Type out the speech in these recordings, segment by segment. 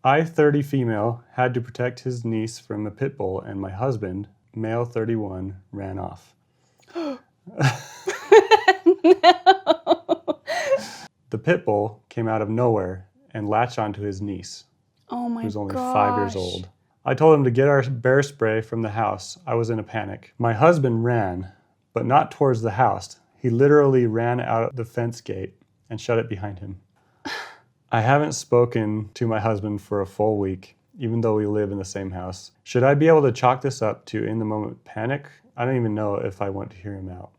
I, 30 female, had to protect his niece from a Pitbull, and my husband, male 31, ran off. No. The Pitbull came out of nowhere and latched onto his niece, Oh my gosh. who's only 5 years old. I told him to get our bear spray from the house. I was in a panic. My husband ran, but not towards the house. He literally ran out the fence gate and shut it behind him. I haven't spoken to my husband for a full week, even though we live in the same house. Should I be able to chalk this up to in-the-moment panic? I don't even know if I want to hear him out.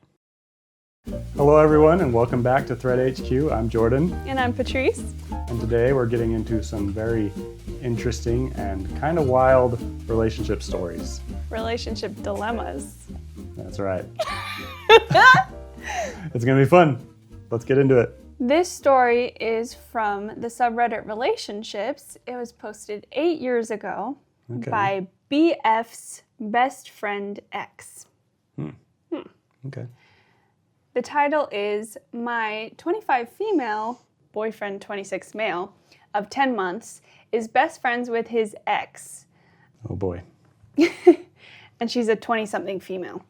Hello everyone, and welcome back to Thread HQ. I'm Jordan. And I'm Patrice. And today we're getting into some very interesting and kind of wild relationship stories. Relationship dilemmas. That's right. It's going to be fun. Let's get into it. This story is from the subreddit Relationships. It was posted 8 years ago by BF's best friend X. Okay. The title is My 25 female, boyfriend 26 male, of 10 months is best friends with his ex. Oh boy. And she's a 20-something female.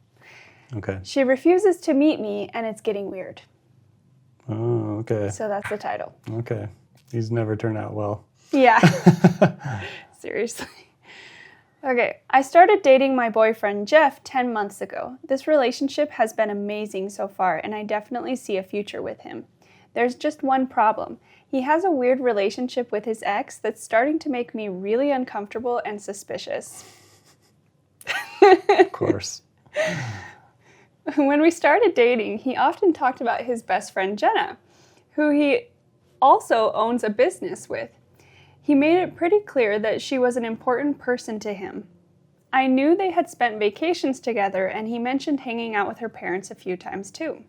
Okay. She refuses to meet me and it's getting weird. Oh, okay. So that's the title. Okay. These never turn out well. Yeah. Seriously. Okay. I started dating my boyfriend Jeff 10 months ago. This relationship has been amazing so far, and I definitely see a future with him. There's just one problem. He has a weird relationship with his ex that's starting to make me really uncomfortable and suspicious. Of course. When we started dating, he often talked about his best friend Jenna, who he also owns a business with. He made it pretty clear that she was an important person to him. I knew they had spent vacations together, and he mentioned hanging out with her parents a few times too.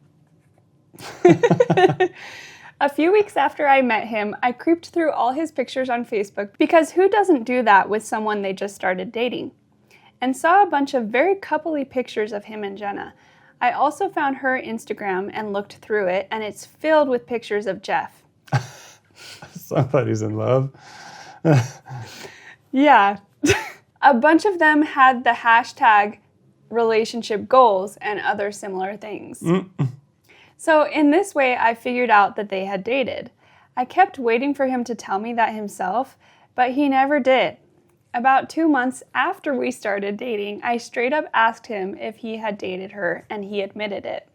A few weeks after I met him, I creeped through all his pictures on Facebook, because who doesn't do that with someone they just started dating? And saw a bunch of very coupley pictures of him and Jenna. I also found her Instagram and looked through it, and it's filled with pictures of Jeff. Somebody's in love. Yeah. A bunch of them had the hashtag relationship goals and other similar things. So in this way, I figured out that they had dated. I kept waiting for him to tell me that himself, but he never did. About 2 months after we started dating, I straight up asked him if he had dated her, and he admitted it.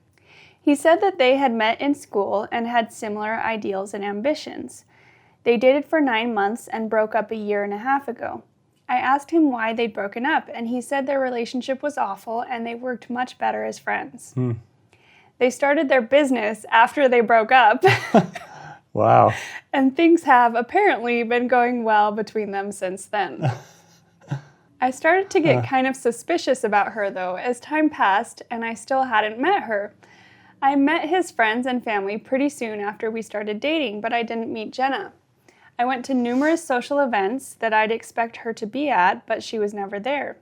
He said that they had met in school and had similar ideals and ambitions. They dated for 9 months and broke up a year and a half ago. I asked him why they'd broken up, and he said their relationship was awful and they worked much better as friends. They started their business after they broke up. Wow. And things have apparently been going well between them since then. I started to get kind of suspicious about her, though, as time passed and I still hadn't met her. I met his friends and family pretty soon after we started dating, but I didn't meet Jenna. I went to numerous social events that I'd expect her to be at, but she was never there.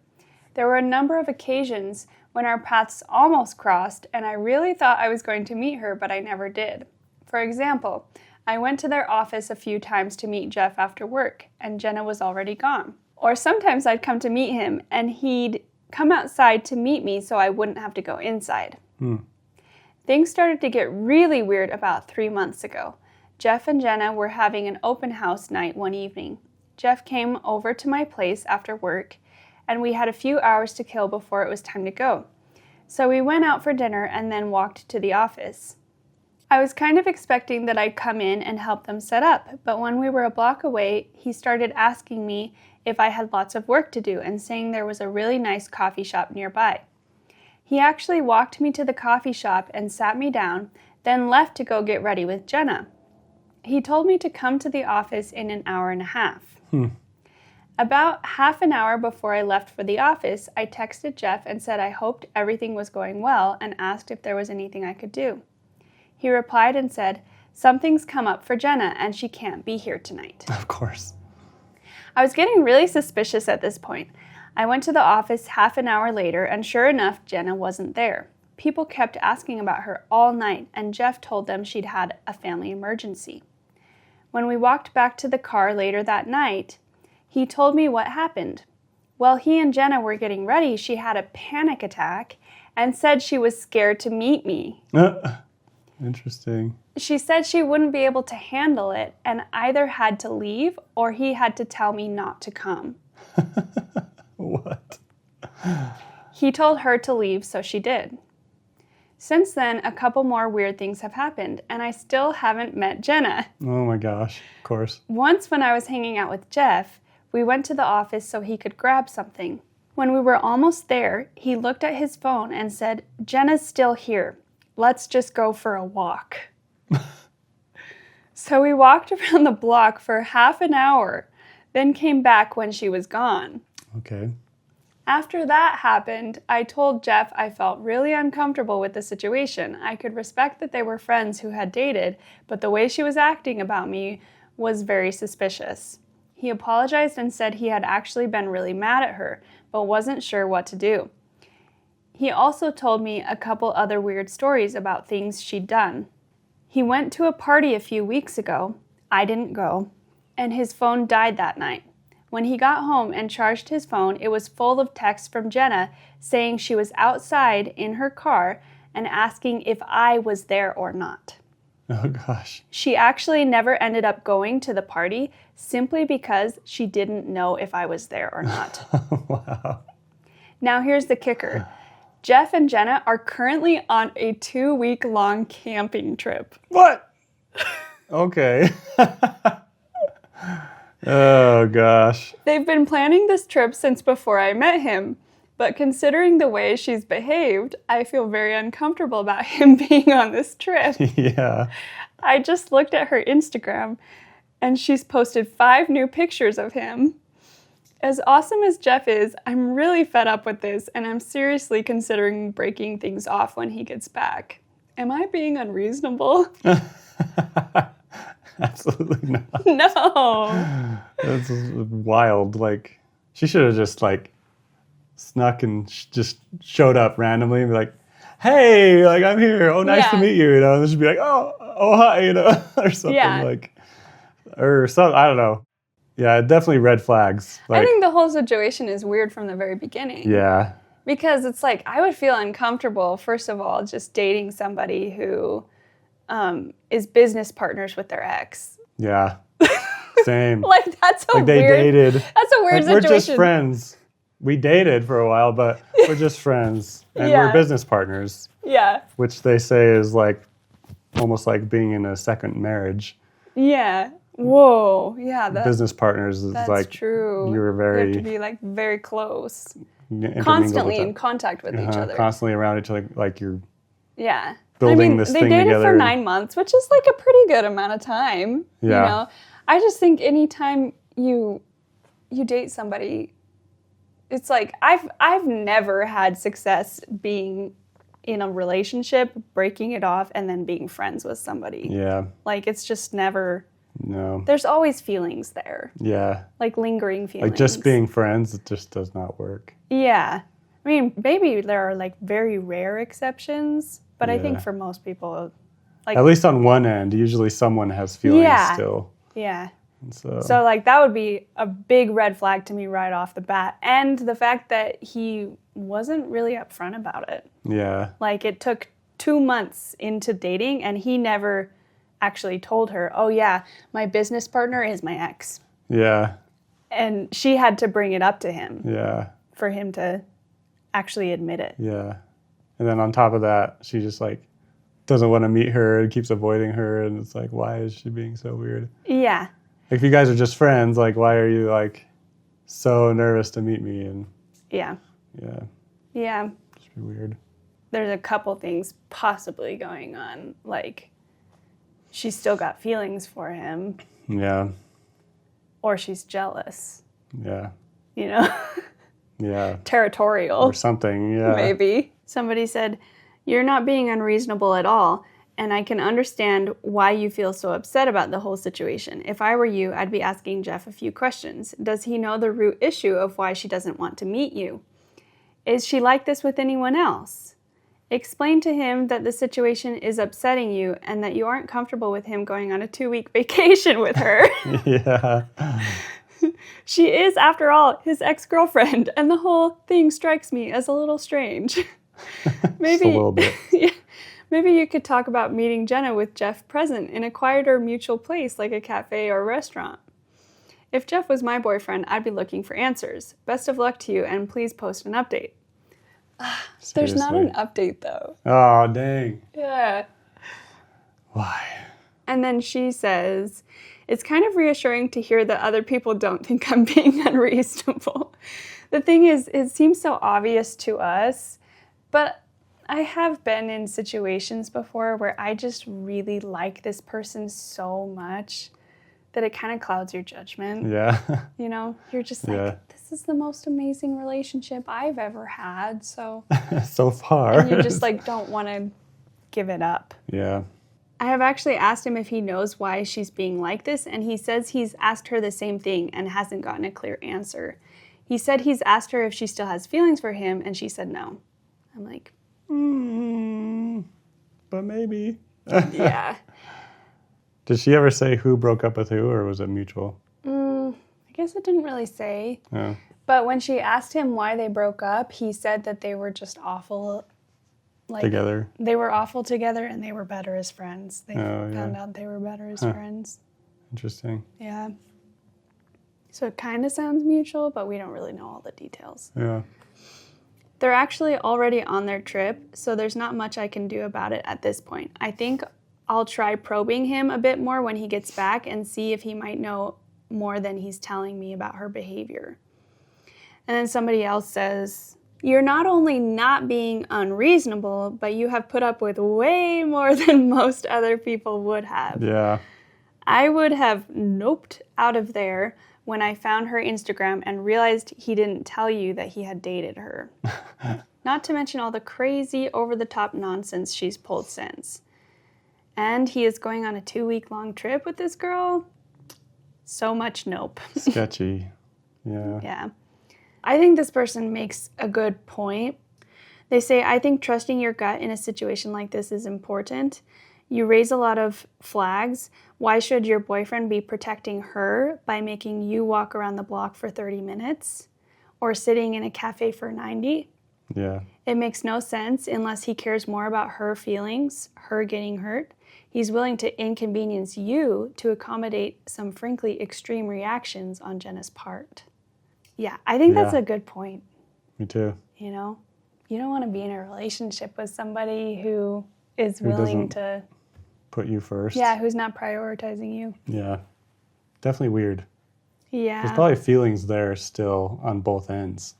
There were a number of occasions when our paths almost crossed, and I really thought I was going to meet her, but I never did. For example, I went to their office a few times to meet Jeff after work, and Jenna was already gone. Or sometimes I'd come to meet him, and he'd come outside to meet me so I wouldn't have to go inside. Things started to get really weird about 3 months ago. Jeff and Jenna were having an open house night one evening. Jeff came over to my place after work, and we had a few hours to kill before it was time to go. So we went out for dinner and then walked to the office. I was kind of expecting that I'd come in and help them set up, but when we were a block away, he started asking me if I had lots of work to do and saying there was a really nice coffee shop nearby. He actually walked me to the coffee shop and sat me down, then left to go get ready with Jenna. He told me to come to the office in an hour and a half. About half an hour before I left for the office, I texted Jeff and said I hoped everything was going well and asked if there was anything I could do. He replied and said, "Something's come up for Jenna and she can't be here tonight." Of course. I was getting really suspicious at this point. I went to the office half an hour later, and sure enough, Jenna wasn't there. People kept asking about her all night, and Jeff told them she'd had a family emergency. When we walked back to the car later that night, He told me what happened. While he and Jenna were getting ready, she had a panic attack and said she was scared to meet me. Interesting. She said she wouldn't be able to handle it and either had to leave or he had to tell me not to come. What? He told her to leave, so she did. Since then, a couple more weird things have happened, and I still haven't met Jenna. Oh my gosh, of course. Once when I was hanging out with Jeff, we went to the office so he could grab something. When we were almost there, he looked at his phone and said, "Jenna's still here. Let's just go for a walk." So we walked around the block for half an hour, then came back when she was gone. Okay. After that happened, I told Jeff I felt really uncomfortable with the situation. I could respect that they were friends who had dated, but the way she was acting about me was very suspicious. He apologized and said he had actually been really mad at her, but wasn't sure what to do. He also told me a couple other weird stories about things she'd done. He went to a party a few weeks ago. I didn't go, and his phone died that night. When he got home and charged his phone, it was full of texts from Jenna saying she was outside in her car and asking if I was there or not. Oh gosh. She actually never ended up going to the party simply because she didn't know if I was there or not. Wow. Now here's the kicker. Jeff and Jenna are currently on a 2-week-long camping trip. What? Okay. Oh gosh. They've been planning this trip since before I met him, but considering the way she's behaved, I feel very uncomfortable about him being on this trip. Yeah. I just looked at her Instagram, and she's posted 5 new pictures of him. As awesome as Jeff is, I'm really fed up with this, and I'm seriously considering breaking things off when he gets back. Am I being unreasonable? Absolutely not. No. That's wild. Like, she should have just, like, snuck and just showed up randomly and be like, "Hey, like, I'm here. Oh, nice to meet you," And then she'd be like, oh, hi, or something like, or something. I don't know. Yeah, definitely red flags. Like, I think the whole situation is weird from the very beginning. Yeah. Because it's like, I would feel uncomfortable, first of all, just dating somebody who is business partners with their ex. Yeah. Same. Like, that's a like they weird... dated. That's a weird situation. We're just friends. We dated for a while, but we're just friends. And we're business partners. Yeah. Which they say is like, almost like being in a second marriage. Yeah. Whoa. Yeah. Business partners is that's like, true. You're very... You have to be like very close. Constantly in contact with each other. Constantly around each other, like you're... Yeah. Building this thing together. They dated for 9 months, which is like a pretty good amount of time. Yeah. You know? I just think anytime you date somebody, it's like I've never had success being in a relationship, breaking it off, and then being friends with somebody. Yeah. Like, it's just never... No. There's always feelings there. Yeah. Like lingering feelings. Like just being friends, it just does not work. Yeah. I mean, maybe there are like very rare exceptions, but I think for most people, like... At least on one end, usually someone has feelings still. Yeah. And so like that would be a big red flag to me right off the bat. And the fact that he wasn't really upfront about it. Yeah. Like, it took 2 months into dating and he never actually told her, "Oh yeah, my business partner is my ex." Yeah. And she had to bring it up to him. Yeah. For him to actually admit it. Yeah. And then on top of that, she just like doesn't want to meet her and keeps avoiding her, and it's like, why is she being so weird? Yeah. Like, if you guys are just friends, like, why are you like so nervous to meet me? And yeah. Just be weird. There's a couple things possibly going on. Like, she's still got feelings for him. Yeah. Or she's jealous. Yeah. You know? Yeah. Territorial. Or something, yeah. Maybe. Somebody said, "You're not being unreasonable at all, and I can understand why you feel so upset about the whole situation. If I were you, I'd be asking Jeff a few questions. Does he know the root issue of why she doesn't want to meet you? Is she like this with anyone else? Explain to him that the situation is upsetting you and that you aren't comfortable with him going on a 2-week vacation with her." Yeah. She is, after all, his ex-girlfriend, and the whole thing strikes me as a little strange. Maybe, Just a little bit. Yeah, maybe you could talk about meeting Jenna with Jeff present in a quieter mutual place like a cafe or restaurant. If Jeff was my boyfriend, I'd be looking for answers. Best of luck to you, and please post an update. There's not an update, though. Oh, dang. Yeah. Why? And then she says, it's kind of reassuring to hear that other people don't think I'm being unreasonable. The thing is, it seems so obvious to us, but I have been in situations before where I just really like this person so much that it kind of clouds your judgment. Yeah. You know, you're just like, this is the most amazing relationship I've ever had. So, so far. And you just like don't want to give it up. Yeah. I have actually asked him if he knows why she's being like this, and he says he's asked her the same thing and hasn't gotten a clear answer. He said he's asked her if she still has feelings for him, and she said no. I'm like, but maybe. Yeah. Did she ever say who broke up with who, or was it mutual? I guess it didn't really say. Oh. But when she asked him why they broke up, he said that they were just awful. Like, together? They were awful together, and they were better as friends. They found out they were better as friends. Interesting. Yeah. So it kind of sounds mutual, but we don't really know all the details. Yeah. They're actually already on their trip, so there's not much I can do about it at this point. I think I'll try probing him a bit more when he gets back and see if he might know more than he's telling me about her behavior. And then somebody else says, you're not only not being unreasonable, but you have put up with way more than most other people would have. Yeah. I would have noped out of there when I found her Instagram and realized he didn't tell you that he had dated her. Not to mention all the crazy, over-the-top nonsense she's pulled since. And he is going on a 2-week-long trip with this girl? So much nope. Sketchy. Yeah. Yeah. I think this person makes a good point. They say, I think trusting your gut in a situation like this is important. You raise a lot of flags. Why should your boyfriend be protecting her by making you walk around the block for 30 minutes or sitting in a cafe for 90? Yeah. It makes no sense unless he cares more about her feelings, her getting hurt. He's willing to inconvenience you to accommodate some frankly extreme reactions on Jenna's part. Yeah, I think that's a good point. Me too. You know, you don't want to be in a relationship with somebody who is willing to put you first. Yeah, who's not prioritizing you. Yeah. Definitely weird. Yeah. There's probably feelings there still on both ends.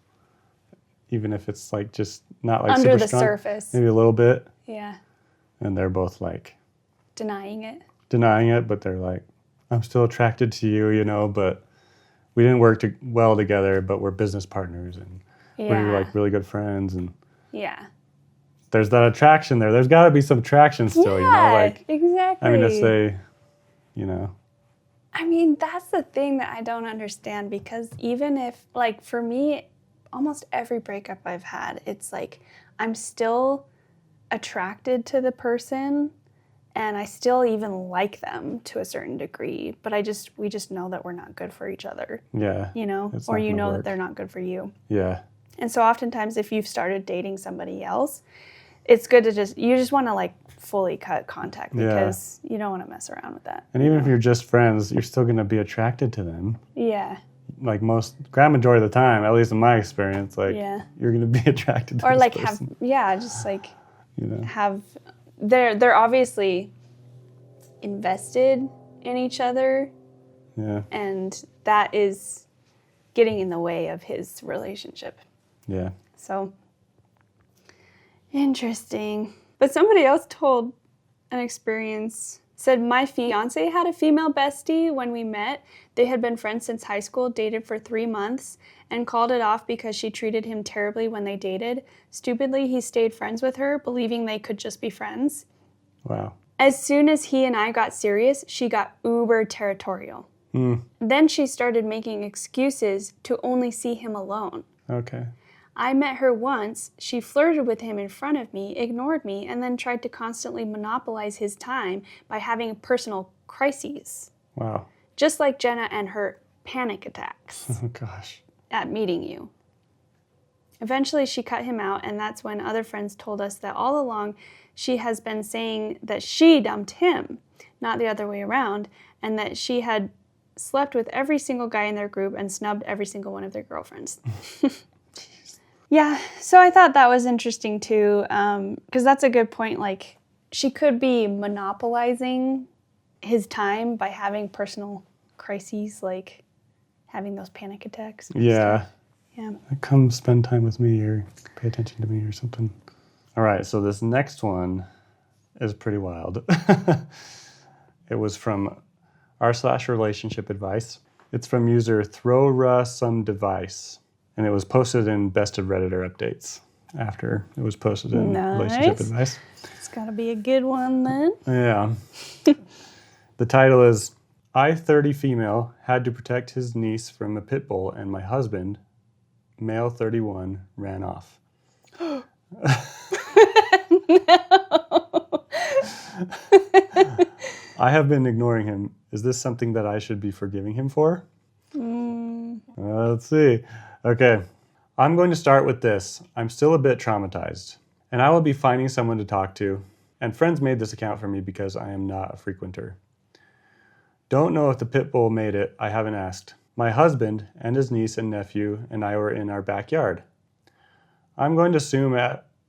Even if it's like just not like under super the strong, surface. maybe a little bit. Yeah. And they're both like denying it, but they're like, I'm still attracted to you, you know, but we didn't work well together, but we're business partners and we're like really good friends, and there's that attraction there. There's got to be some attraction still, you know, like exactly. I mean, if they, you know. I mean, that's the thing that I don't understand, because even if, like, for me, almost every breakup I've had, it's like I'm still attracted to the person and I still even like them to a certain degree, but we just know that we're not good for each other. Yeah. You know, or you know that they're not good for you. Yeah. And so oftentimes if you've started dating somebody else, it's good to you just want to like fully cut contact, because you don't want to mess around with that. And even if you're just friends, you're still going to be attracted to them. Yeah. Like grand majority of the time, at least in my experience, like you're going to be attracted to or this like person. just like you know, they're obviously invested in each other. Yeah. And that is getting in the way of his relationship. Yeah. So interesting. But somebody else told an experience, said, my fiance had a female bestie when we met. They had been friends since high school, dated for 3 months, and called it off because she treated him terribly when they dated. Stupidly, he stayed friends with her, believing they could just be friends. Wow. As soon as he and I got serious, she got uber territorial. Then she started making excuses to only see him alone. Okay. I met her once, she flirted with him in front of me, ignored me, and then tried to constantly monopolize his time by having personal crises. Wow. Just like Jenna and her panic attacks Oh, gosh. at meeting you. Eventually, she cut him out, and that's when other friends told us that all along she has been saying that she dumped him, not the other way around, and that she had slept with every single guy in their group and snubbed every single one of their girlfriends. Yeah, so I thought that was interesting too, because that's a good point. Like, she could be monopolizing his time by having personal crises, like having those panic attacks. Yeah. Yeah. Come spend time with me or pay attention to me or something. All right, so this next one is pretty wild. It was from r/relationship advice. It's from user throwra_some_device. And it was posted in Best of Redditor updates after it was posted in relationship advice. It's got to be a good one then. Yeah. The title is, I, 30 female, had to protect his niece from a pit bull, and my husband, male 31, ran off. No. I have been ignoring him. Is this something that I should be forgiving him for? Let's see. Okay. I'm going to start with this. I'm still a bit traumatized, and I will be finding someone to talk to. And friends made this account for me because I am not a frequenter. Don't know if the pit bull made it. I haven't asked. My husband and his niece and nephew and I were in our backyard. I'm going to assume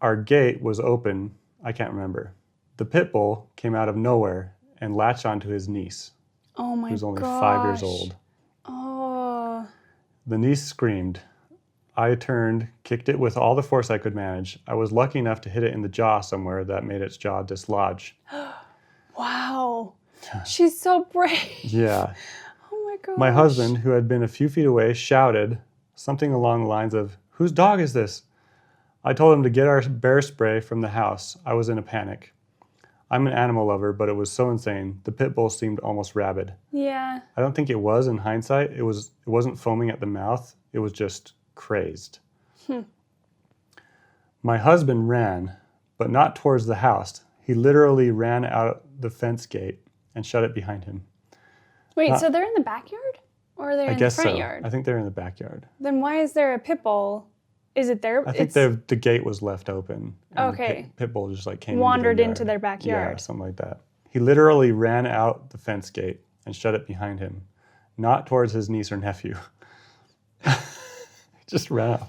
our gate was open. I can't remember. The pit bull came out of nowhere and latched onto his niece, Oh my gosh. who's only 5 years old. Oh. The niece screamed. I turned, kicked it with all the force I could manage. I was lucky enough to hit it in the jaw somewhere that made its jaw dislodge. Wow. She's so brave. Yeah. Oh my gosh. My husband, who had been a few feet away, shouted something along the lines of, "Whose dog is this?" I told him to get our bear spray from the house. I was in a panic. I'm an animal lover, but it was so insane. The pit bull seemed almost rabid. Yeah. I don't think it was in hindsight. It wasn't foaming at the mouth. It was just crazed. My husband ran, but not towards the house. He literally ran out the fence gate and shut it behind him. Wait, so they're in the backyard? Or are they in the front yard? I think they're in the backyard. Then why is there a pit bull? Is it there? I think the gate was left open. And Okay. Pit bull just like came Wandered into into their backyard. Yeah, something like that. He literally ran out the fence gate and shut it behind him, not towards his niece or nephew. Just ran out.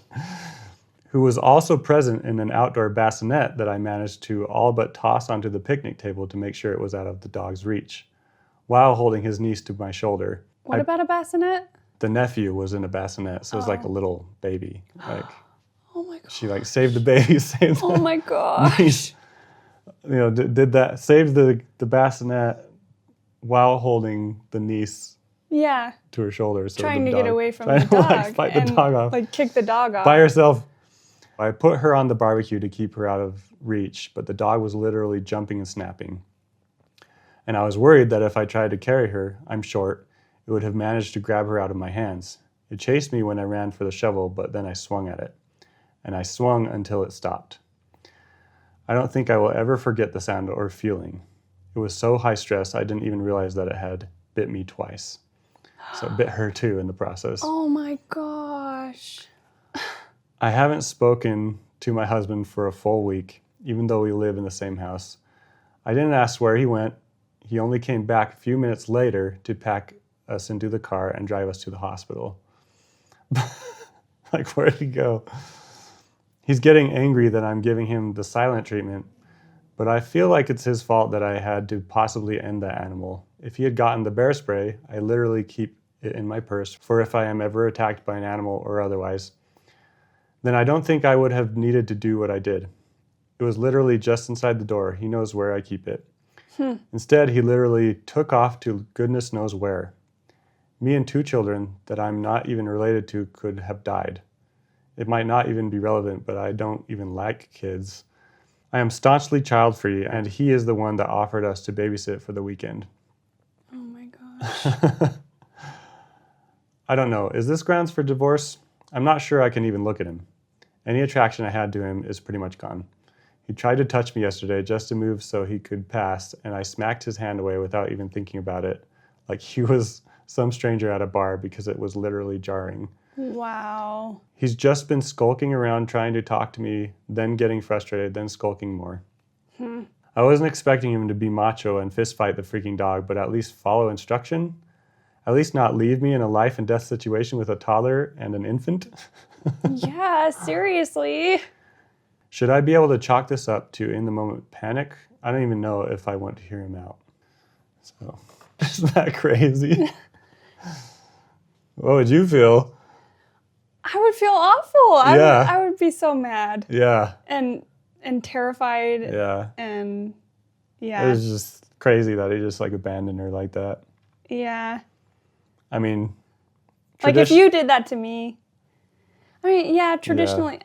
Who was also present in an outdoor bassinet that I managed to all but toss onto the picnic table to make sure it was out of the dog's reach, while holding his niece to my shoulder. What about a bassinet? The nephew was in a bassinet, so it was like a little baby. Like, Oh my gosh. she like saved the baby, saved Oh my gosh. niece. You know, did that, saved the bassinet while holding the niece Yeah. to her shoulder. So Trying the to dog, get away from trying the to, dog. like, fight the dog off. Like kick the dog off. By herself. I put her on the barbecue to keep her out of reach, but the dog was literally jumping and snapping. And I was worried that if I tried to carry her, I'm short, it would have managed to grab her out of my hands. It chased me when I ran for the shovel, but then I swung at it. And I swung until it stopped. I don't think I will ever forget the sound or feeling. It was so high stress, I didn't even realize that it had bit me twice. So it bit her too in the process. Oh my gosh. I haven't spoken to my husband for a full week, even though we live in the same house. I didn't ask where he went. He only came back a few minutes later to pack us into the car and drive us to the hospital. Like, where'd he go? He's getting angry that I'm giving him the silent treatment, but I feel like it's his fault that I had to possibly end that animal. If he had gotten the bear spray, I literally keep it in my purse for if I am ever attacked by an animal or otherwise. Then I don't think I would have needed to do what I did. It was literally just inside the door. He knows where I keep it. Instead, he literally took off to goodness knows where. Me and 2 children that I'm not even related to could have died. It might not even be relevant, but I don't even like kids. I am staunchly child-free, and he is the one that offered us to babysit for the weekend. Oh my gosh. I don't know. Is this grounds for divorce? I'm not sure I can even look at him. Any attraction I had to him is pretty much gone. He tried to touch me yesterday just to move so he could pass, and I smacked his hand away without even thinking about it, like he was some stranger at a bar because it was literally jarring. Wow. He's just been skulking around trying to talk to me, then getting frustrated, then skulking more. I wasn't expecting him to be macho and fist fight the freaking dog, but at least follow instruction. At least not leave me in a life and death situation with a toddler and an infant. Yeah, seriously. Should I be able to chalk this up to in the moment panic? I don't even know if I want to hear him out. So, isn't that crazy? What would you feel? I would feel awful. I would be so mad. Yeah. And terrified. Yeah. And It was just crazy that he just like abandoned her like that. Yeah. I mean, like if you did that to me. I mean, yeah, traditionally.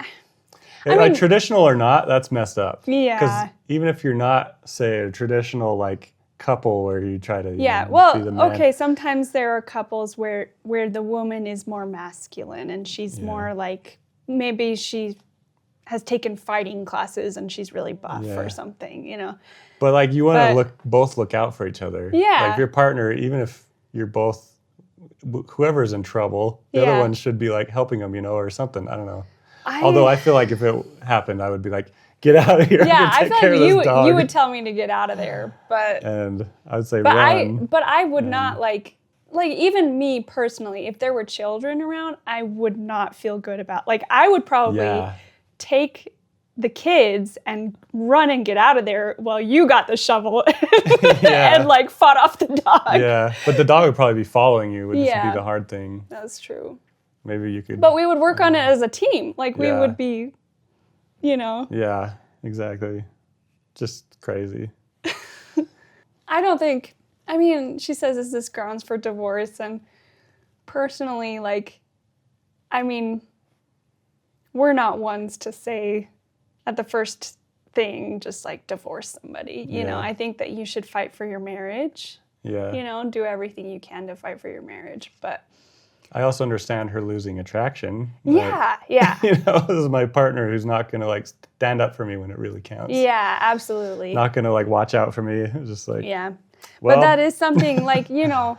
Yeah. Like traditional or not, that's messed up. Yeah. Because even if you're not, say, a traditional like couple where you try to be the man. Okay, sometimes there are couples where the woman is more masculine and she's more like, maybe she has taken fighting classes and she's really buff or something, you know. But like you want to both look out for each other. Yeah. Like your partner, even if you're both, whoever's in trouble, the other one should be like helping them, you know, or something. I don't know. Although I feel like if it happened, I would be like, get out of here. Yeah, I feel like you would tell me to get out of there, but and I would say run. But I would not like even me personally, if there were children around, I would not feel good about. Like I would probably take the kids and run and get out of there while you got the shovel and like fought off the dog. Yeah, but the dog would probably be following you. Would just be the hard thing. That's true. Maybe you could. But we would work on it as a team. Like we would be, you know. Yeah, exactly. Just crazy. I don't think. I mean, she says, "Is this grounds for divorce?" And personally, like, I mean, we're not ones to say at the first thing, just like divorce somebody. You know, I think that you should fight for your marriage. Yeah. You know, do everything you can to fight for your marriage. But I also understand her losing attraction. Yeah. You know, this is my partner who's not going to like stand up for me when it really counts. Yeah, absolutely. Not going to like watch out for me. It's just like, Well, but that is something like, you know,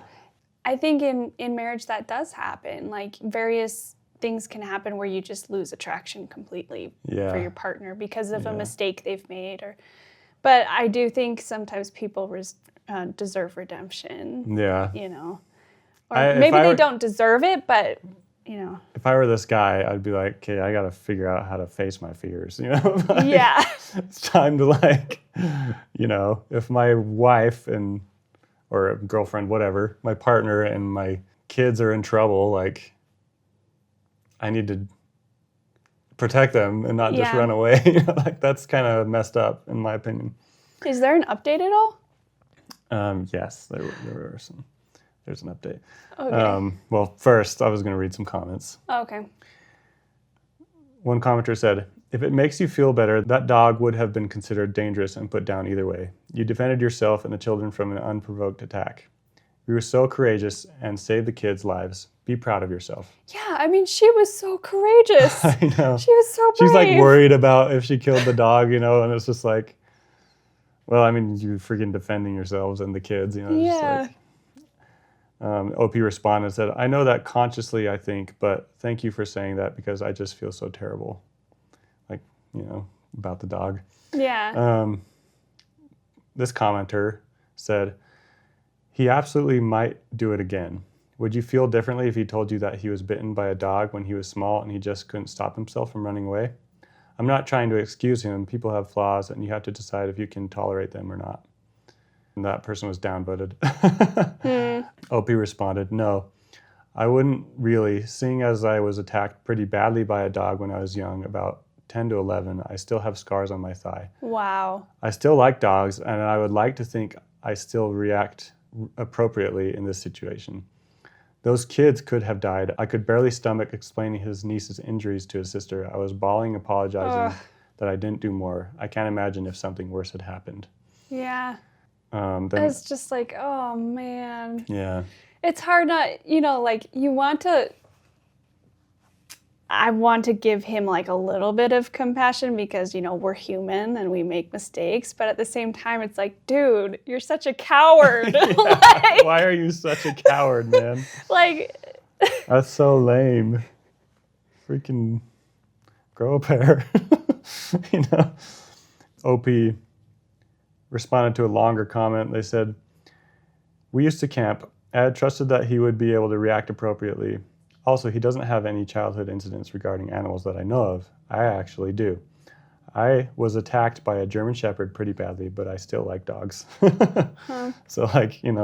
I think in marriage that does happen. Like various things can happen where you just lose attraction completely for your partner because of a mistake they've made. But I do think sometimes people deserve redemption. Yeah. You know. Or maybe they don't deserve it, but, you know. If I were this guy, I'd be like, okay, I got to figure out how to face my fears, you know? It's time to like, you know, if my wife or girlfriend, whatever, my partner and my kids are in trouble, like, I need to protect them and not just run away. You know, like, that's kind of messed up, in my opinion. Is there an update at all? Yes, there were some. There's an update. Okay. Well, first, I was going to read some comments. Oh, okay. One commenter said, if it makes you feel better, that dog would have been considered dangerous and put down either way. You defended yourself and the children from an unprovoked attack. You were so courageous and saved the kids' lives. Be proud of yourself. Yeah, I mean, she was so courageous. I know. She was so brave. She's like worried about if she killed the dog, you know, and it's just like, well, I mean, you freaking defending yourselves and the kids, you know. Yeah. Just like, OP responded and said, I know that consciously, I think, but thank you for saying that because I just feel so terrible. Like, you know, about the dog. Yeah. This commenter said, he absolutely might do it again. Would you feel differently if he told you that he was bitten by a dog when he was small and he just couldn't stop himself from running away? I'm not trying to excuse him. People have flaws and you have to decide if you can tolerate them or not. And that person was downvoted. OP responded, no, I wouldn't really, seeing as I was attacked pretty badly by a dog when I was young, about 10 to 11, I still have scars on my thigh. Wow. I still like dogs, and I would like to think I still react appropriately in this situation. Those kids could have died. I could barely stomach explaining his niece's injuries to his sister. I was bawling, apologizing that I didn't do more. I can't imagine if something worse had happened. Yeah. Then, it's just like, oh, man. Yeah. It's hard not, you know, like, you want to, I want to give him like a little bit of compassion because, we're human and we make mistakes. But at the same time, it's like, dude, you're such a coward. Like, why are you such a coward, man? Like, that's so lame. Freaking grow a pair. OP responded to a longer comment. They said, we used to camp. I had trusted that he would be able to react appropriately. Also, he doesn't have any childhood incidents regarding animals that I know of. I actually do. I was attacked by a German Shepherd pretty badly, but I still like dogs. So,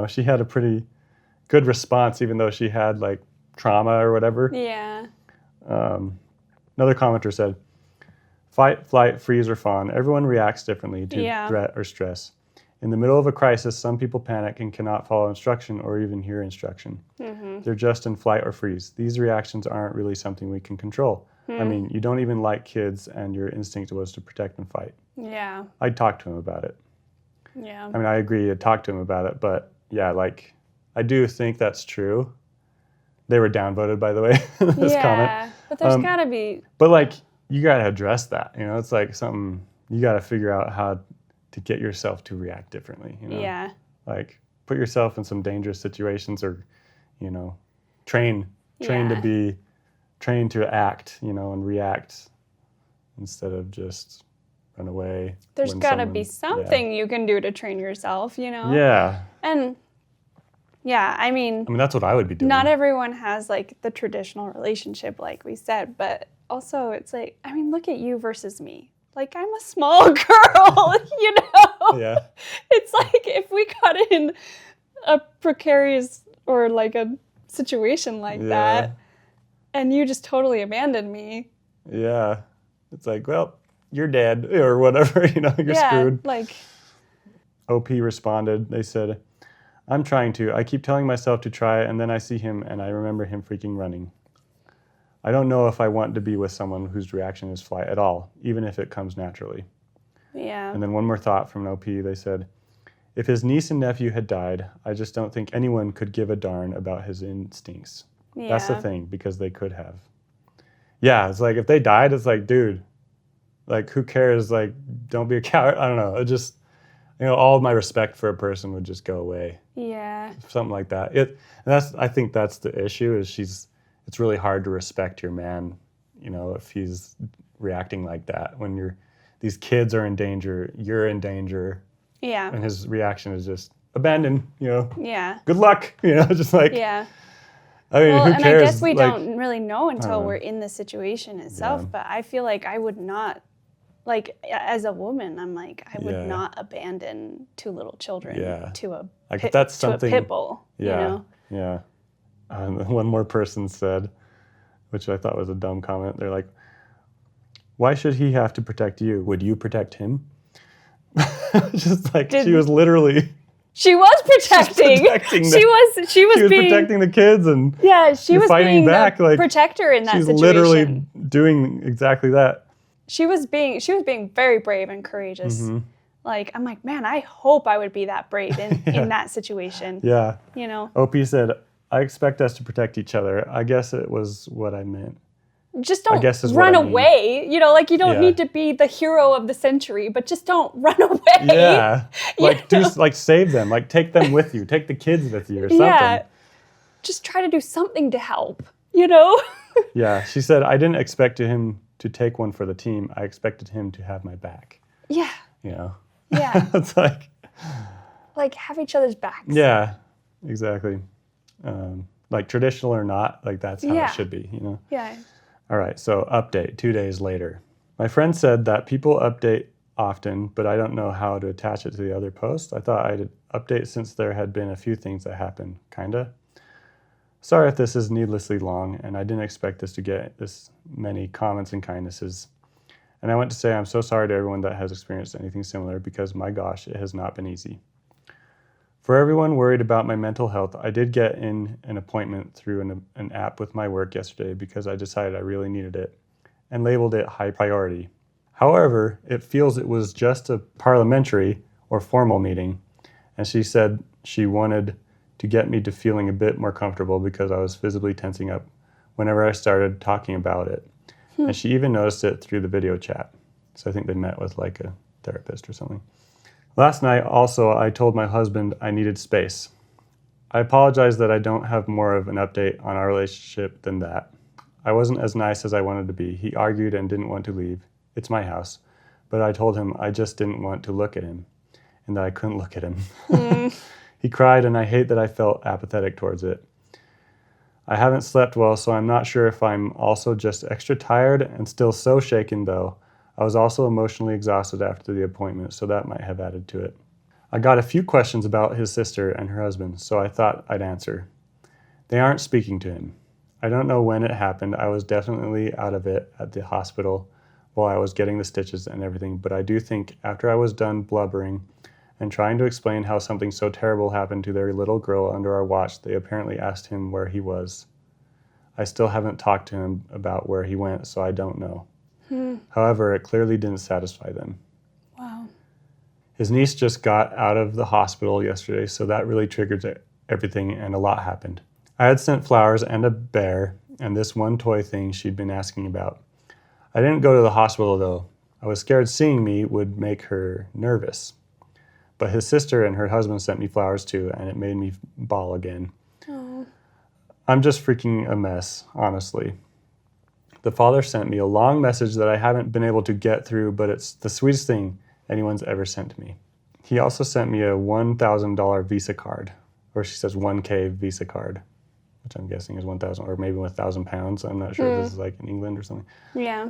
she had a pretty good response, even though she had, trauma or whatever. Yeah. Another commenter said, fight, flight, freeze, or fawn. Everyone reacts differently to threat or stress. In the middle of a crisis, some people panic and cannot follow instruction or even hear instruction. Mm-hmm. They're just in flight or freeze. These reactions aren't really something we can control. I mean, you don't even like kids and your instinct was to protect and fight. Yeah. I'd talk to him about it. Yeah. I mean, I agree, I'd talk to him about it, but yeah, I do think that's true. They were downvoted, by the way, this comment. Yeah, but there's gotta be... But, you gotta address that, it's like something, you gotta figure out how to get yourself to react differently, Yeah. Put yourself in some dangerous situations or, train to act, and react instead of just run away. There's got to be something you can do to train yourself, Yeah. And I mean, that's what I would be doing. Not everyone has the traditional relationship like we said, but also it's look at you versus me. I'm a small girl, Yeah. It's if we got in a precarious or a situation like that and you just totally abandoned me. Yeah. It's well, you're dead or whatever, you're screwed. OP responded. They said, I'm trying to. I keep telling myself to try and then I see him and I remember him freaking running. I don't know if I want to be with someone whose reaction is flight at all, even if it comes naturally. Yeah. And then one more thought from an OP. They said, if his niece and nephew had died, I just don't think anyone could give a darn about his instincts. Yeah. That's the thing, because they could have. Yeah, it's if they died, it's dude, who cares? Don't be a coward. I don't know. It just, all of my respect for a person would just go away. Yeah. Something like that. I think that's the issue is it's really hard to respect your man, if he's reacting like that. When these kids are in danger, you're in danger. Yeah. And his reaction is just abandon, Yeah. Good luck, just Yeah. I mean, who cares? I guess we don't really know until we're in the situation itself, but I feel I would not, as a woman, I'm I would not abandon two little children to a Pitbull, Yeah. One more person said, which I thought was a dumb comment, they're why should he have to protect you? Would you protect him? Just she was literally... She was protecting. She was being protecting the kids and she was fighting being back. The protector in that she's situation. She's literally doing exactly that. She was being very brave and courageous. Mm-hmm. I'm man, I hope I would be that brave in that situation. Yeah. OP said, I expect us to protect each other. I guess it was what I meant. Just don't run away. You don't need to be the hero of the century, but just don't run away. Yeah. Save them. Take them with you. Take the kids with you or something. Yeah. Just try to do something to help, Yeah. She said, I didn't expect him to take one for the team. I expected him to have my back. Yeah. Yeah. It's have each other's backs. Yeah, exactly. Traditional or not, that's how it should be, Yeah. All right, so update 2 days later. My friend said that people update often, but I don't know how to attach it to the other post. I thought I'd update since there had been a few things that happened, kinda. Sorry if this is needlessly long, and I didn't expect this to get this many comments and kindnesses. And I want to say I'm so sorry to everyone that has experienced anything similar because, my gosh, it has not been easy. For everyone worried about my mental health, I did get in an appointment through an app with my work yesterday because I decided I really needed it and labeled it high priority. However, it feels it was just a parliamentary or formal meeting, and she said she wanted to get me to feeling a bit more comfortable because I was visibly tensing up whenever I started talking about it. And she even noticed it through the video chat. So I think they met with like a therapist or something. Last night, also, I told my husband I needed space. I apologize that I don't have more of an update on our relationship than that. I wasn't as nice as I wanted to be. He argued and didn't want to leave. It's my house. But I told him I just didn't want to look at him and that I couldn't look at him. He cried, and I hate that I felt apathetic towards it. I haven't slept well, so I'm not sure if I'm also just extra tired and still so shaken, though. I was also emotionally exhausted after the appointment, so that might have added to it. I got a few questions about his sister and her husband, so I thought I'd answer. They aren't speaking to him. I don't know when it happened. I was definitely out of it at the hospital while I was getting the stitches and everything, but I do think after I was done blubbering and trying to explain how something so terrible happened to their little girl under our watch, they apparently asked him where he was. I still haven't talked to him about where he went, so I don't know. However, it clearly didn't satisfy them. Wow. His niece just got out of the hospital yesterday, so that really triggered everything, and a lot happened. I had sent flowers and a bear and this one toy thing she'd been asking about. I didn't go to the hospital, though. I was scared seeing me would make her nervous. But his sister and her husband sent me flowers too, and it made me bawl again. Oh. I'm just freaking a mess, honestly. The father sent me a long message that I haven't been able to get through, but it's the sweetest thing anyone's ever sent to me. He also sent me a $1,000 Visa card, or she says 1K Visa card, which I'm guessing is 1,000, or maybe 1,000 pounds. I'm not sure if this is like in England or something. Yeah.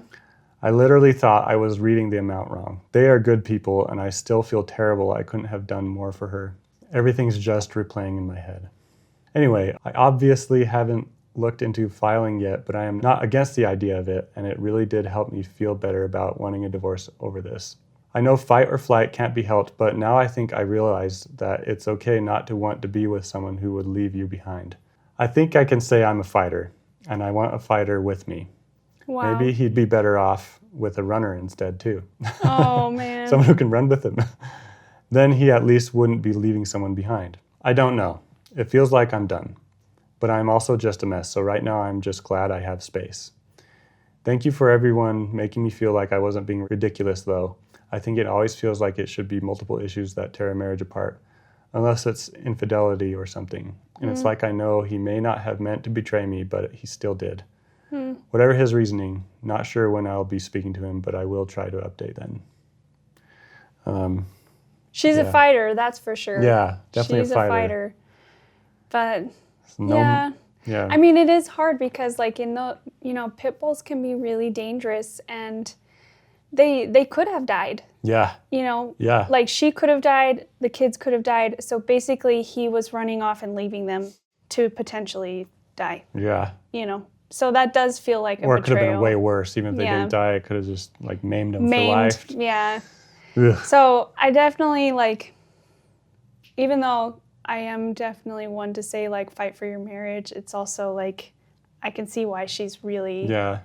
I literally thought I was reading the amount wrong. They are good people, and I still feel terrible I couldn't have done more for her. Everything's just replaying in my head. Anyway, I obviously haven't looked into filing yet, but I am not against the idea of it, and it really did help me feel better about wanting a divorce over this. I know fight or flight can't be helped, but now I think I realize that it's okay not to want to be with someone who would leave you behind. I think I can say I'm a fighter, and I want a fighter with me. Wow. Maybe he'd be better off with a runner instead, too. Oh, man. Someone who can run with him. Then he at least wouldn't be leaving someone behind. I don't know. It feels like I'm done. But I'm also just a mess, so right now I'm just glad I have space. Thank you for everyone making me feel like I wasn't being ridiculous, though. I think it always feels like it should be multiple issues that tear a marriage apart, unless it's infidelity or something. And it's like I know he may not have meant to betray me, but he still did. Whatever his reasoning, not sure when I'll be speaking to him, but I will try to update then. She's a fighter, that's for sure. Yeah, definitely She's a fighter. But Yeah. I mean, it is hard because like pit bulls can be really dangerous, and they could have died. Yeah. Yeah. Like she could have died, the kids could have died. So basically he was running off and leaving them to potentially die. Yeah. So that does feel like a betrayal. Or it could have been way worse. Even if they didn't die, it could have just like maimed them for life. Yeah. Ugh. So I definitely even though I am definitely one to say like fight for your marriage, it's also like I can see why she's really. Yeah.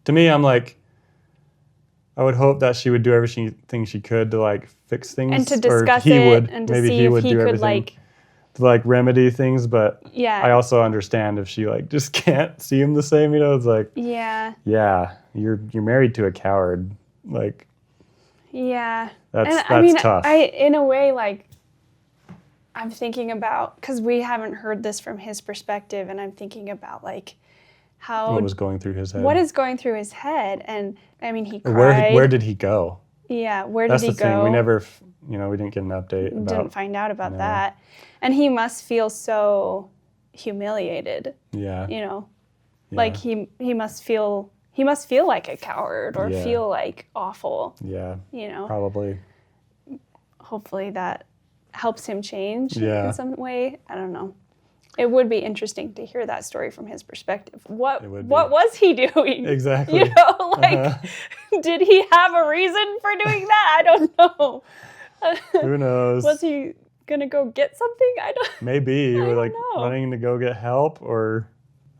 To me, I'm like, I would hope that she would do everything she could to like fix things. And to discuss or he it would, and to maybe see he if would he do could everything to like remedy things, but yeah. I also understand if she like just can't see him the same, it's like yeah, you're married to a coward, like that's tough. In a way, like I'm thinking about, because we haven't heard this from his perspective, and I'm thinking about like what was going through his head. What is going through his head? And I mean, he cried. Where did he go? Yeah, where did That's he the go? Thing. We never, we didn't get an update about. Didn't find out about that. And he must feel so humiliated. Yeah. Like he must feel like a coward or feel like awful. Yeah. Probably. Hopefully that helps him change in some way. I don't know. It would be interesting to hear that story from his perspective. What was he doing? Exactly. Did he have a reason for doing that? I don't know. Who knows? Was he gonna go get something? Maybe, or like running to go get help, or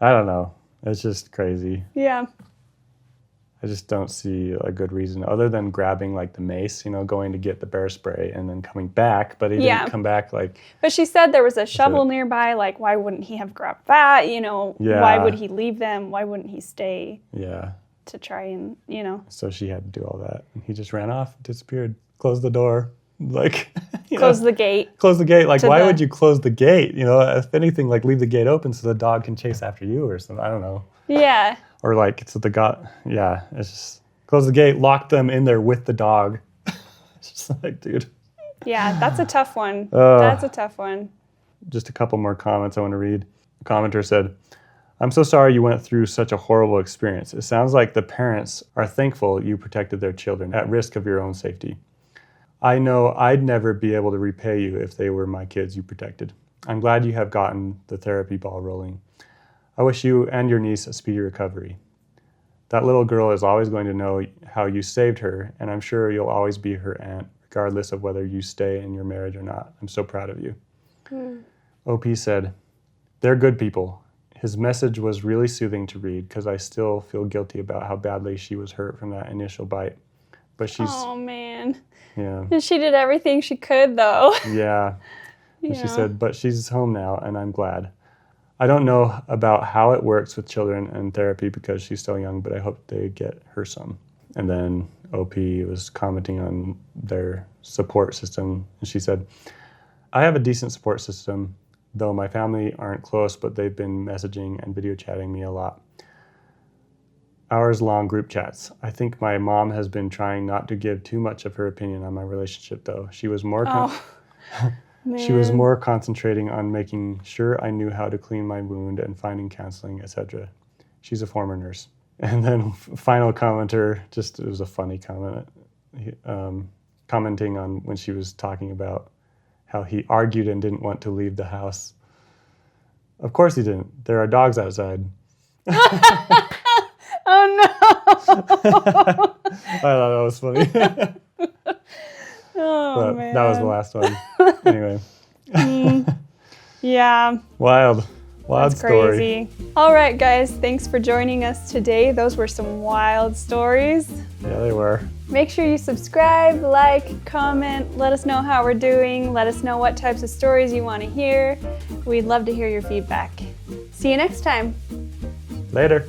I don't know. It's just crazy. Yeah. I just don't see a good reason other than grabbing like the mace, going to get the bear spray and then coming back, but he didn't come back like. But she said there was a shovel nearby. Like, why wouldn't he have grabbed that? Why would he leave them? Why wouldn't he stay? Yeah. to try and, you know. So she had to do all that. And he just ran off, disappeared, closed the door. Like, Close the gate. Close the gate. Like, why would you close the gate? You know, if anything, like leave the gate open so the dog can chase after you or something. I don't know. Yeah. Or like, so the it's just close the gate, lock them in there with the dog. It's just like, dude. Yeah, that's a tough one. That's a tough one. Just a couple more comments I want to read. A commenter said, I'm so sorry you went through such a horrible experience. It sounds like the parents are thankful you protected their children at risk of your own safety. I know I'd never be able to repay you if they were my kids you protected. I'm glad you have gotten the therapy ball rolling. I wish you and your niece a speedy recovery. That little girl is always going to know how you saved her, and I'm sure you'll always be her aunt, regardless of whether you stay in your marriage or not. I'm so proud of you. OP said, they're good people. His message was really soothing to read because I still feel guilty about how badly she was hurt from that initial bite. But she's... Oh, man. Yeah. And she did everything she could, though. Yeah. And she said, but she's home now, and I'm glad. I don't know about how it works with children and therapy because she's still young, but I hope they get her some. And then OP was commenting on their support system, and she said, I have a decent support system, though my family aren't close, but they've been messaging and video chatting me a lot. Hours-long group chats. I think my mom has been trying not to give too much of her opinion on my relationship, though. She was more she was more concentrating on making sure I knew how to clean my wound and finding counseling, etc. She's a former nurse. And then final commenter, it was a funny comment, commenting on when she was talking about how he argued and didn't want to leave the house. Of course he didn't. There are dogs outside. Oh, no. I thought that was funny. Oh, man. That was the last one. Anyway. Yeah. Wild That's story. Crazy. All right, guys. Thanks for joining us today. Those were some wild stories. Yeah, they were. Make sure you subscribe, like, comment, let us know how we're doing, let us know what types of stories you want to hear. We'd love to hear your feedback. See you next time. Later.